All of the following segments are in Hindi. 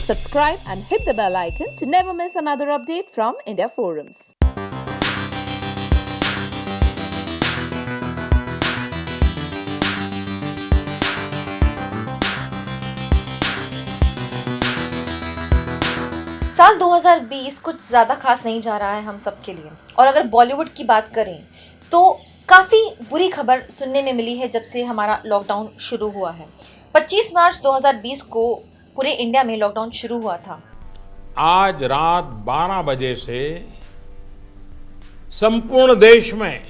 Subscribe and hit the bell icon to never miss another update from India Forums. साल 2020 कुछ ज़्यादा खास नहीं जा रहा है हम सब के लिए। और अगर बॉलीवुड की बात करें तो काफ़ी बुरी खबर सुनने में मिली है जब से हमारा लॉकडाउन शुरू हुआ है। 25 मार्च 2020 को पूरे इंडिया में लॉकडाउन शुरू हुआ था। आज रात 12 बजे से संपूर्ण देश में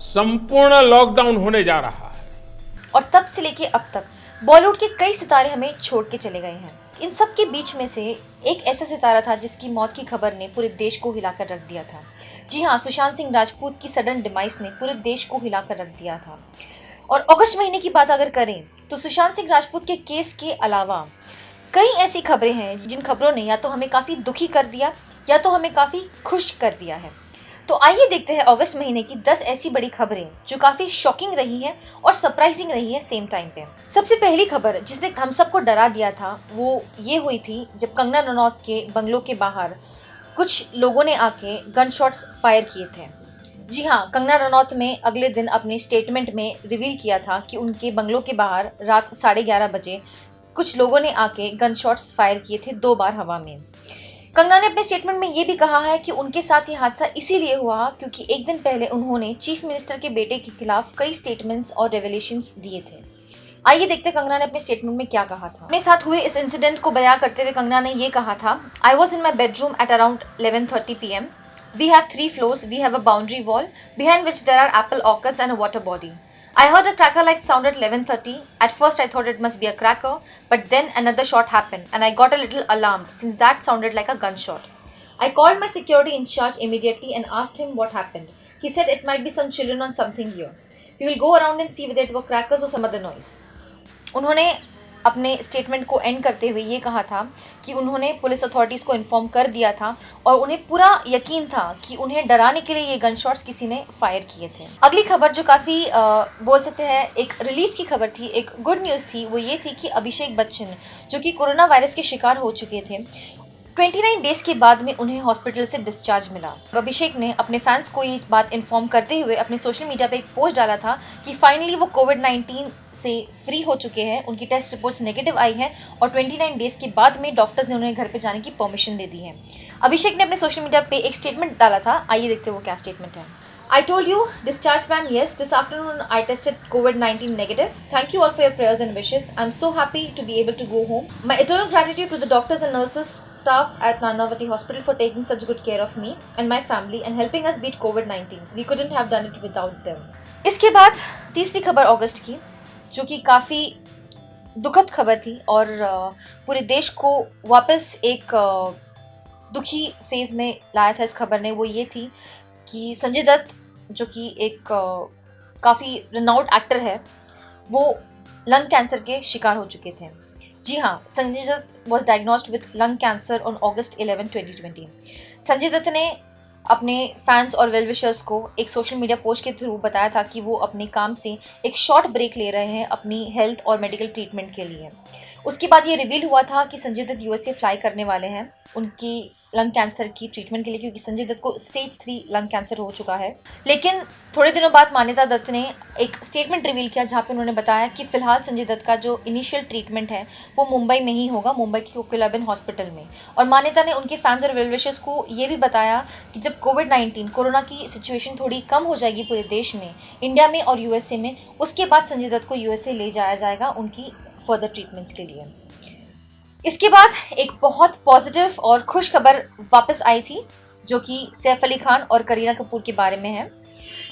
संपूर्ण लॉकडाउन होने जा रहा है। और तब से लेके अब तक बॉलीवुड के कई सितारे हमें छोड़ के चले गए हैं। इन सब के बीच में से एक ऐसा सितारा था जिसकी मौत की खबर ने पूरे देश को हिलाकर रख दिया था। जी हाँ, सुशांत सिंह राजपूत की सडन डिमाइस ने पूरे देश को हिलाकर रख दिया था। और अगस्त महीने की बात अगर करें तो सुशांत सिंह राजपूत के केस के अलावा कई ऐसी खबरें हैं जिन खबरों ने या तो हमें काफ़ी दुखी कर दिया या तो हमें काफ़ी खुश कर दिया है। तो आइए देखते हैं अगस्त महीने की 10 ऐसी बड़ी खबरें जो काफ़ी शॉकिंग रही हैं और सरप्राइजिंग रही है सेम टाइम पे। सबसे पहली खबर जिसने हम सबको डरा दिया था वो ये हुई थी जब कंगना रनौत के बंगलों के बाहर कुछ लोगों ने आके गन शॉट्स फायर किए थे। जी हाँ, कंगना रनौत ने अगले दिन अपने स्टेटमेंट में रिवील किया था कि उनके बंगलों के बाहर रात 11:30 बजे कुछ लोगों ने आके गन शॉट्स फायर किए थे 2 बार हवा में। कंगना ने अपने स्टेटमेंट में ये भी कहा है कि उनके साथ ये हादसा इसीलिए हुआ क्योंकि एक दिन पहले उन्होंने चीफ मिनिस्टर के बेटे के खिलाफ कई स्टेटमेंट्स और रेवलेशंस दिए थे। आइए देखते हैं कंगना ने अपने स्टेटमेंट में क्या कहा था। अपने साथ हुए इस इंसिडेंट को बयां करते हुए कंगना ने ये कहा था, I was in my bedroom at around 11:30 PM. We have 3 floors, we have a boundary wall, behind which there are apple orchards and a water body. I heard a cracker like sound at 11:30. At first I thought it must be a cracker, but then another shot happened and I got a little alarmed since that sounded like a gunshot. I called my security in charge immediately and asked him what happened. He said it might be some children on something here. We will go around and see whether it were crackers or some other noise. उन्होंने अपने स्टेटमेंट को एंड करते हुए ये कहा था कि उन्होंने पुलिस अथॉरिटीज़ को इन्फॉर्म कर दिया था और उन्हें पूरा यकीन था कि उन्हें डराने के लिए ये गन शॉट्स किसी ने फायर किए थे। अगली खबर जो काफ़ी बोल सकते हैं एक रिलीफ की खबर थी, एक गुड न्यूज़ थी, वो ये थी कि अभिषेक बच्चन जो कि कोरोना वायरस के शिकार हो चुके थे 29 डेज़ के बाद में उन्हें हॉस्पिटल से डिस्चार्ज मिला। अभिषेक ने अपने फैंस को ये बात इन्फॉर्म करते हुए अपने सोशल मीडिया पे एक पोस्ट डाला था कि फाइनली वो कोविड-19 से फ्री हो चुके हैं, उनकी टेस्ट रिपोर्ट्स नेगेटिव आई हैं और 29 डेज़ के बाद में डॉक्टर्स ने उन्हें घर पे जाने की परमिशन दे दी है। अभिषेक ने अपने सोशल मीडिया पे एक स्टेटमेंट डाला था, आइए देखते हैं वो क्या स्टेटमेंट है। I told you, discharge plan, yes. This afternoon I tested COVID-19 negative. Thank you all for your prayers and wishes. I'm so happy to be able to go home. My eternal gratitude to the doctors and nurses staff at Nanavati Hospital for taking such good care of me and my family and helping us beat COVID-19. We couldn't have done it without them. इसके बाद तीसरी खबर अगस्त की जो कि काफ़ी दुखद खबर थी और पूरे देश को वापस एक दुखी फेज में लाया था इस खबर ने। वो ये थी कि संजय दत्त जो कि एक काफ़ी रिनाउंड एक्टर है वो लंग कैंसर के शिकार हो चुके थे। जी हाँ, Sanjay Dutt was diagnosed with lung cancer on August 11, 2020। Sanjay Dutt ने अपने फैंस और वेल विशर्स को एक सोशल मीडिया पोस्ट के थ्रू बताया था कि वो अपने काम से एक शॉर्ट ब्रेक ले रहे हैं अपनी हेल्थ और मेडिकल ट्रीटमेंट के लिए। उसके बाद ये रिवील हुआ था कि संजय दत्त USA फ्लाई करने वाले हैं उनकी लंग कैंसर की ट्रीटमेंट के लिए क्योंकि संजय दत्त को स्टेज 3 लंग कैंसर हो चुका है। लेकिन थोड़े दिनों बाद मान्यता दत्त ने एक स्टेटमेंट रिवील किया जहाँ पे उन्होंने बताया कि फ़िलहाल संजय दत्त का जो इनिशियल ट्रीटमेंट है वो मुंबई में ही होगा, मुंबई के कोकिलाबेन हॉस्पिटल में। और मान्यता ने उनके फैंस और वेल विशर्स को ये भी बताया कि जब कोविड-19 कोरोना की सिचुएशन थोड़ी कम हो जाएगी पूरे देश में, इंडिया में और USA में, उसके बाद संजय दत्त को USA ले जाया जाएगा उनकी फर्दर ट्रीटमेंट्स के लिए। इसके बाद एक बहुत पॉजिटिव और खुश खबर वापस आई थी जो कि सैफ अली खान और करीना कपूर के बारे में है।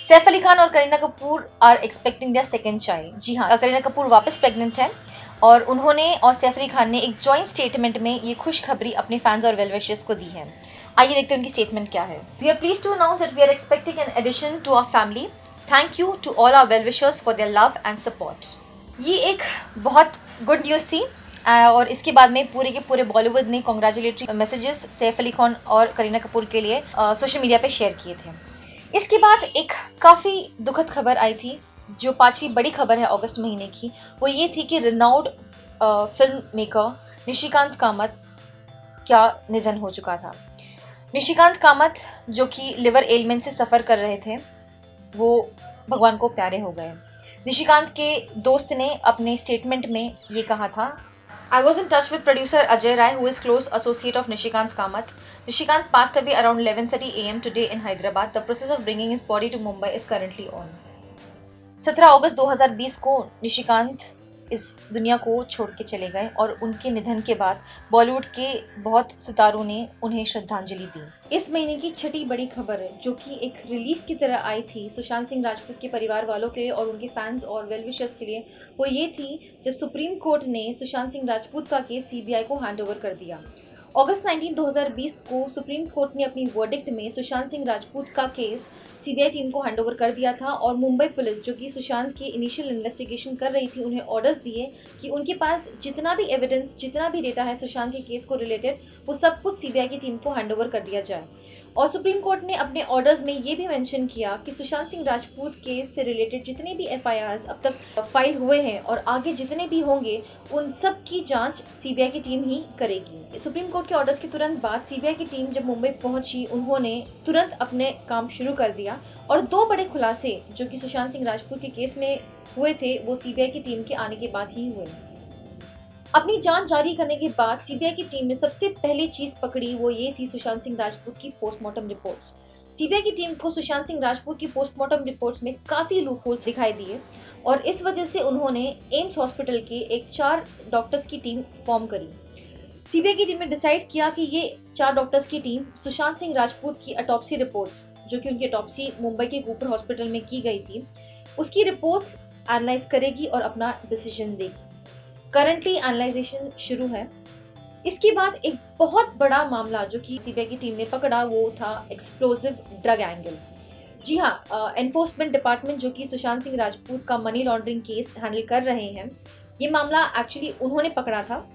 सैफ अली खान और Kareena Kapoor are expecting their second child. जी हाँ, करीना कपूर वापस प्रेग्नेंट है और उन्होंने और सैफ अली खान ने एक जॉइंट स्टेटमेंट में ये खुशखबरी अपने फैंस और वेल विशर्स को दी है। आइए देखते हैं उनकी स्टेटमेंट क्या है। We are pleased to announce that we are expecting an addition to our family. Thank you to all our well wishers for their love and support. ये एक बहुत गुड न्यूज़ थी और इसके बाद में पूरे के पूरे बॉलीवुड ने कॉन्ग्रेचुलेटरी मैसेजेस सैफ अली खान और करीना कपूर के लिए सोशल मीडिया पे शेयर किए थे। इसके बाद एक काफ़ी दुखद खबर आई थी जो 5वीं बड़ी खबर है अगस्त महीने की। वो ये थी कि renowned film maker Nishikant Kamat का निधन हो चुका था। निशिकांत कामत जो कि लिवर एलिमेंट से सफ़र कर रहे थे, वो भगवान को प्यारे हो गए। निशिकांत के दोस्त ने अपने स्टेटमेंट में ये कहा था, I was in touch with producer Ajay Rai, who is close associate of Nishikant Kamath. Nishikant passed away around 11:30 a.m. today in Hyderabad. The process of bringing his body to Mumbai is currently on. 17 अगस्त 2020 को निशिकांत इस दुनिया को छोड़ के चले गए और उनके निधन के बाद बॉलीवुड के बहुत सितारों ने उन्हें श्रद्धांजलि दी। इस महीने की छठी बड़ी खबर है जो कि एक रिलीफ की तरह आई थी सुशांत सिंह राजपूत के परिवार वालों के लिए और उनके फैंस और वेल विशर्स के लिए, वो ये थी जब सुप्रीम कोर्ट ने सुशांत सिंह राजपूत का केस सीबीआई को हैंडओवर कर दिया। अगस्त 19, 2020 को सुप्रीम कोर्ट ने अपनी वर्डिक्ट में सुशांत सिंह राजपूत का केस सीबीआई टीम को हैंडओवर कर दिया था और मुंबई पुलिस जो कि सुशांत की इनिशियल इन्वेस्टिगेशन कर रही थी, उन्हें ऑर्डर्स दिए कि उनके पास जितना भी एविडेंस, जितना भी डेटा है सुशांत के केस को रिलेटेड, वो सब कुछ सीबीआई की टीम को हैंडओवर कर दिया जाए। और सुप्रीम कोर्ट ने अपने ऑर्डर्स में ये भी मेंशन किया कि सुशांत सिंह राजपूत केस से रिलेटेड जितने भी एफआईआर्स अब तक फाइल हुए हैं और आगे जितने भी होंगे, उन सब की जांच सीबीआई की टीम ही करेगी। सुप्रीम कोर्ट के ऑर्डर्स के तुरंत बाद सीबीआई की टीम जब मुंबई पहुंची, उन्होंने तुरंत अपने काम शुरू कर दिया और 2 बड़े खुलासे जो कि सुशांत सिंह राजपूत के केस में हुए थे, वो सीबीआई की टीम के आने के बाद ही हुए। अपनी जांच जारी करने के बाद सीबीआई की टीम ने सबसे पहली चीज पकड़ी, वो ये थी सुशांत सिंह राजपूत की पोस्टमार्टम रिपोर्ट्स। सीबीआई की टीम को सुशांत सिंह राजपूत की पोस्टमार्टम रिपोर्ट्स में काफी लूपहोल्स दिखाई दिए और इस वजह से उन्होंने एम्स हॉस्पिटल के एक 4 डॉक्टर्स की टीम फॉर्म करी। सीबीआई की टीम ने डिसाइड किया कि ये 4 डॉक्टर्स की टीम सुशांत सिंह राजपूत की ऑटोप्सी रिपोर्ट्स, जो कि उनकी ऑटोप्सी मुंबई के कूपर हॉस्पिटल में की गई थी, उसकी रिपोर्ट्स एनालाइज करेगी और अपना डिसीजन देगी। करंटली एनालाइजेशन शुरू है। इसके बाद एक बहुत बड़ा मामला जो कि सीबीआई की टीम ने पकड़ा, वो था एक्सप्लोसिव ड्रग एंगल। जी हाँ, एनफोर्समेंट डिपार्टमेंट जो कि सुशांत सिंह राजपूत का मनी लॉन्ड्रिंग केस हैंडल कर रहे हैं, ये मामला एक्चुअली उन्होंने पकड़ा था,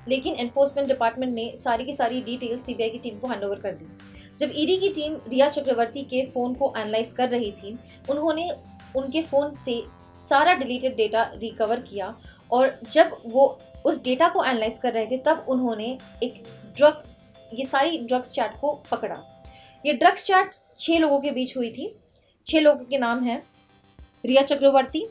लेकिन एनफोर्समेंट डिपार्टमेंट ने सारी की सारी डिटेल सीबीआई की टीम को हैंडओवर कर दी। जब ईडी की टीम रिया चक्रवर्ती के फ़ोन को एनालाइज कर रही थी, उन्होंने उनके फ़ोन से सारा डिलीटेड डेटा रिकवर किया और जब वो उस डेटा को एनालाइज कर रहे थे, तब उन्होंने एक ये सारी ड्रग्स चैट को पकड़ा। ये ड्रग्स चैट 6 लोगों के बीच हुई थी। 6 लोगों के नाम हैं रिया चक्रवर्ती,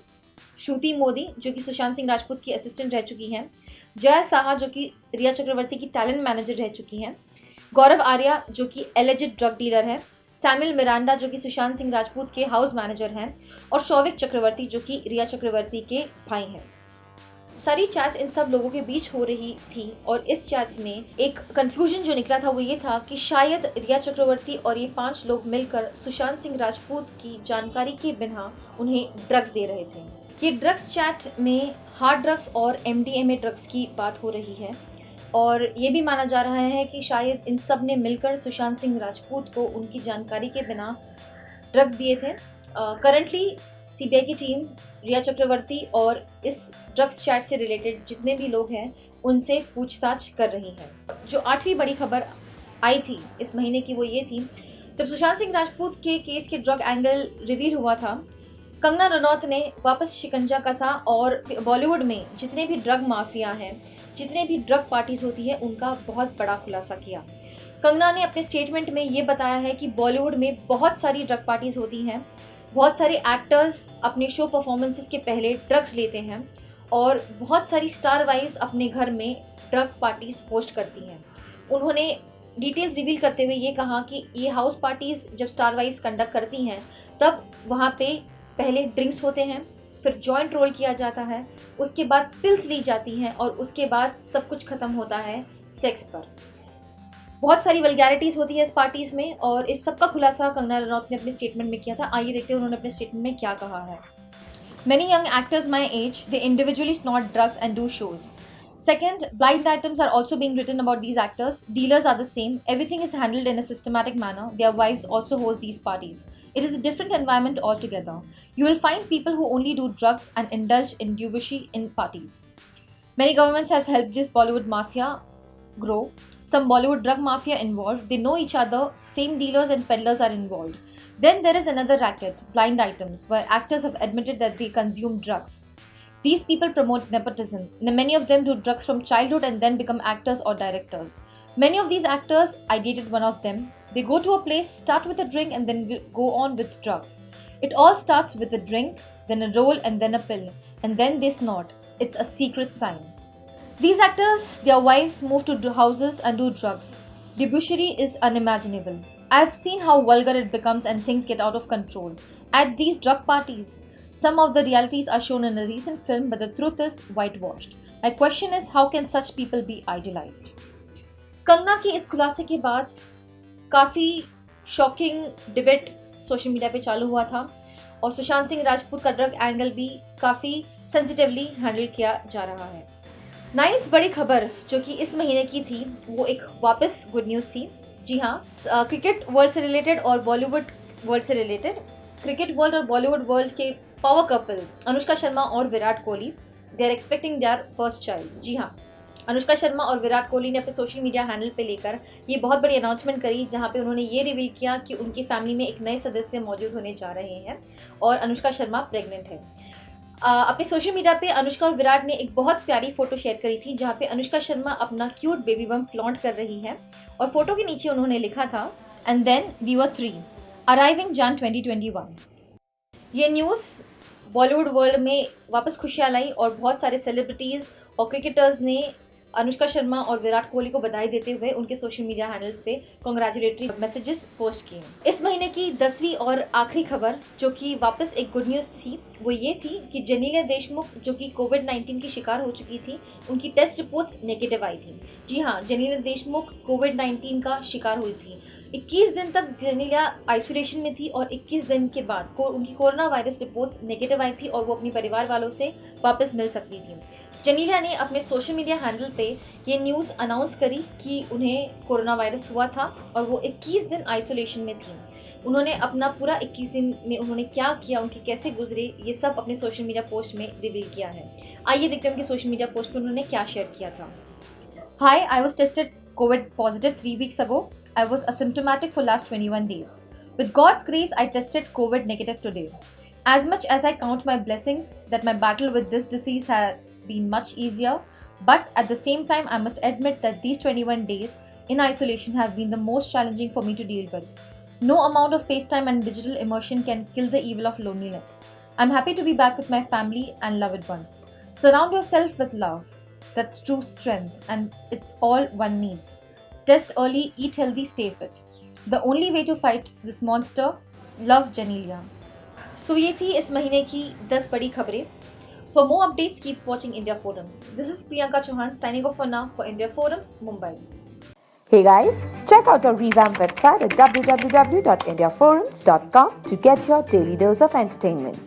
श्रुति मोदी जो कि सुशांत सिंह राजपूत की असिस्टेंट रह चुकी हैं, जया साहा जो कि रिया चक्रवर्ती की टैलेंट मैनेजर रह चुकी हैं, गौरव आर्या जो कि एलिजिड ड्रग डीलर है, सैमुअल मिरांडा जो कि सुशांत सिंह राजपूत के हाउस मैनेजर हैं और शौविक चक्रवर्ती जो कि रिया चक्रवर्ती के भाई हैं। सारी चैट्स इन सब लोगों के बीच हो रही थी और इस चैट्स में एक कंक्लूजन जो निकला था वो ये था कि शायद रिया चक्रवर्ती और ये 5 लोग मिलकर सुशांत सिंह राजपूत की जानकारी के बिना उन्हें ड्रग्स दे रहे थे। ये ड्रग्स चैट में हार्ड ड्रग्स और एमडीएमए ड्रग्स की बात हो रही है और ये भी माना जा रहा है कि शायद इन सब ने मिलकर सुशांत सिंह राजपूत को उनकी जानकारी के बिना ड्रग्स दिए थे। करंटली सीबीआई की टीम रिया चक्रवर्ती और इस ड्रग्स चैट से रिलेटेड जितने भी लोग हैं उनसे पूछताछ कर रही है। जो 8वीं बड़ी खबर आई थी इस महीने की, वो ये थी जब सुशांत सिंह राजपूत के केस के ड्रग एंगल रिवील हुआ था, कंगना रनौत ने वापस शिकंजा कसा और बॉलीवुड में जितने भी ड्रग माफिया हैं, जितने भी ड्रग पार्टीज होती है, उनका बहुत बड़ा खुलासा किया। कंगना ने अपने स्टेटमेंट में ये बताया है कि बॉलीवुड में बहुत सारी ड्रग पार्टीज होती हैं, बहुत सारे एक्टर्स अपने शो परफॉर्मेंसेस के पहले ड्रग्स लेते हैं और बहुत सारी स्टार वाइफ्स अपने घर में ड्रग पार्टीज होस्ट करती हैं। उन्होंने डिटेल्स रिवील करते हुए ये कहा कि ये हाउस पार्टीज जब स्टार वाइफ्स कंडक्ट करती हैं, तब वहाँ पे पहले ड्रिंक्स होते हैं, फिर जॉइंट रोल किया जाता है, उसके बाद पिल्स ली जाती हैं और उसके बाद सब कुछ खत्म होता है सेक्स पर। बहुत सारी वल्गैरिटीज होती है इस पार्टीज में और इस सब का खुलासा कंगना रनौत ने अपने स्टेटमेंट में किया था। आइए देखते हैं उन्होंने अपने स्टेटमेंट में क्या कहा है। Many young actors my age, they individually snort drugs and do shows. Second, blind items are also being written about these actors. Dealers are the same. Everything is handled in a systematic manner. Their wives also host these parties. It is a different environment altogether. You will find people who only do drugs and indulge in debauchery in parties. Many governments have helped this Bollywood mafia grow. Some Bollywood drug mafia involved. They know each other. Same dealers and peddlers are involved. Then there is another racket, blind items, where actors have admitted that they consume drugs. These people promote nepotism. Many of them do drugs from childhood and then become actors or directors. Many of these actors, I dated one of them, they go to a place, start with a drink, and then go on with drugs. It all starts with a drink, then a roll, and then a pill, and then they snort. It's a secret sign. These actors, their wives move to houses and do drugs. Debauchery is unimaginable. I've seen how vulgar it becomes and things get out of control. At these drug parties, some of the realities are shown in a recent film, but the truth is whitewashed. My question is, how can such people be idolized? Kangana के इस खुलासे के बाद काफ़ी शॉकिंग डिबेट सोशल मीडिया पे चालू हुआ था और सुशांत सिंह राजपूत का ड्रग एंगल भी काफ़ी सेंसिटिवली हैंडल किया जा रहा है। 9th बड़ी खबर जो कि इस महीने की थी वो एक वापस गुड न्यूज़ थी। जी हाँ, क्रिकेट वर्ल्ड से रिलेटेड और बॉलीवुड वर्ल्ड से रिलेटेड, क्रिकेट वर्ल्ड और बॉलीवुड वर्ल्ड के पावर कपल अनुष्का शर्मा और Virat Kohli, they are expecting their first child. जी हाँ, अनुष्का शर्मा और विराट कोहली ने अपने सोशल मीडिया हैंडल पे लेकर ये बहुत बड़ी अनाउंसमेंट करी, जहाँ पे उन्होंने ये रिवील किया कि उनकी फैमिली में एक नए सदस्य मौजूद होने जा रहे हैं और अनुष्का शर्मा प्रेग्नेंट है। अपने सोशल मीडिया पे अनुष्का और विराट ने एक बहुत प्यारी फोटो शेयर करी थी, जहाँ पे अनुष्का शर्मा अपना क्यूट बेबी बम फ्लॉन्ट कर रही है और फोटो के नीचे उन्होंने लिखा था, and then we were 3 arriving Jan 2021। ये न्यूज़ बॉलीवुड वर्ल्ड में वापस खुशियाँ लाई और बहुत सारे सेलिब्रिटीज़ और क्रिकेटर्स ने अनुष्का शर्मा और विराट कोहली को बधाई देते हुए उनके सोशल मीडिया हैंडल्स पे कॉन्ग्रेचुलेटरी मैसेजेस पोस्ट किए। इस महीने की 10वीं और आखिरी खबर जो कि वापस एक गुड न्यूज़ थी वो ये थी कि जेनेलिया देशमुख जो कि कोविड-19 की शिकार हो चुकी थी, उनकी टेस्ट रिपोर्ट्स नेगेटिव आई थी। जी हाँ, जेनेलिया देशमुख कोविड-19 का शिकार हुई थी। 21 दिन तक जेनेलिया आइसोलेशन में थी और 21 दिन के बाद उनकी कोरोना वायरस रिपोर्ट्स नेगेटिव आई थी और वो अपने परिवार वालों से वापस मिल सकती थी। जेनेलिया ने अपने सोशल मीडिया हैंडल पे ये न्यूज़ अनाउंस करी कि उन्हें कोरोना वायरस हुआ था और वो 21 दिन आइसोलेशन में थी। उन्होंने अपना पूरा 21 दिन में उन्होंने क्या किया, उनके कैसे गुजरे, ये सब अपने सोशल मीडिया पोस्ट में रिवील किया है। आइए देखते हैं उनके सोशल मीडिया पोस्ट में उन्होंने क्या शेयर किया था। Hi, I was tested covid positive 3 weeks ago. I was asymptomatic for last 21 days. With God's grace, I tested COVID negative today. As much as I count my blessings that my battle with this disease has been much easier, but at the same time, I must admit that these 21 days in isolation have been the most challenging for me to deal with. No amount of FaceTime and digital immersion can kill the evil of loneliness. I'm happy to be back with my family and loved ones. Surround yourself with love. That's true strength, and it's all one needs. Test early, eat healthy, stay fit. The only way to fight this monster, love Janelia. So ये थी इस महीने की 10 बड़ी खबरें. For more updates, keep watching India Forums. This is Priyanka Chauhan signing off for now for India Forums, Mumbai. Hey guys, check out our revamped website at www.indiaforums.com to get your daily dose of entertainment.